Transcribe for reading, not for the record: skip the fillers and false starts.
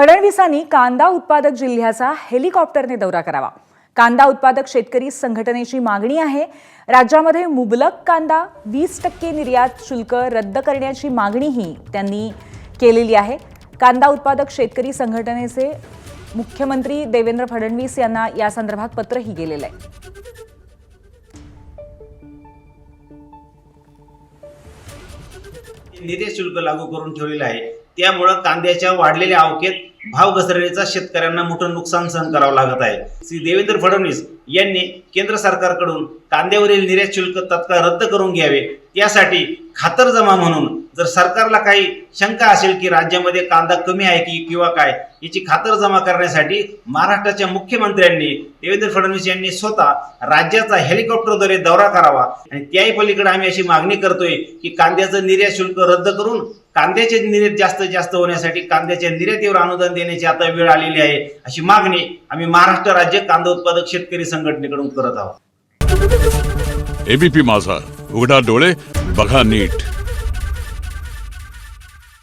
फडणवीसांनी कांदा उत्पादक जिल्ह्याचा हेलिकॉप्टरने दौरा करावा। कांदा उत्पादक शेतकरी संघटनेची मागणी आहे। राज्यामध्ये मुबलक कांदा 20% निर्यात शुल्क रद्द करण्याची मागणीही त्यांनी केलेली आहे। कांदा उत्पादक शेतकरी संघटनेचे मुख्यमंत्री देवेंद्र फडणवीस यांना या संदर्भात पत्रही गेलेलं आहे। निर्यात शुल्क लागू करून ठेवलेले आहे, त्यामुळे कांद्याच्या वाढलेल्या आवकेत भाव घसरणीचा शेतकऱ्यांना मोठं नुकसान सहन करावं लागत आहे। श्री देवेंद्र फडणवीस यांनी केंद्र सरकारकडून कांद्यावरील निर्यात शुल्क तत्काळ रद्द करून घ्यावे। त्यासाठी खातरजमा म्हणून जर सरकारला काही शंका असेल की राज्यामध्ये कांदा कमी आहे की किंवा काय, याची खातरजमा करण्यासाठी महाराष्ट्राच्या मुख्यमंत्र्यांनी देवेंद्र फडणवीस यांनी स्वतः राज्याचा हेलिकॉप्टरद्वारे दौरा करावा। आणि त्याही पलीकडे आम्ही अशी मागणी करतोय की कांद्याचं निर्यात शुल्क रद्द करून कांद्याचे निर्यात जास्तीत जास्त होण्यासाठी कांद्याच्या निर्यातीवर अनुदान देण्याची आता वेळ आलेली आहे, अशी मागणी आम्ही महाराष्ट्र राज्य कांदा उत्पादक शेतकरी संघटनेकडून करत आहोत। एबीपी माझा, उघडा डोळे बघा नीट।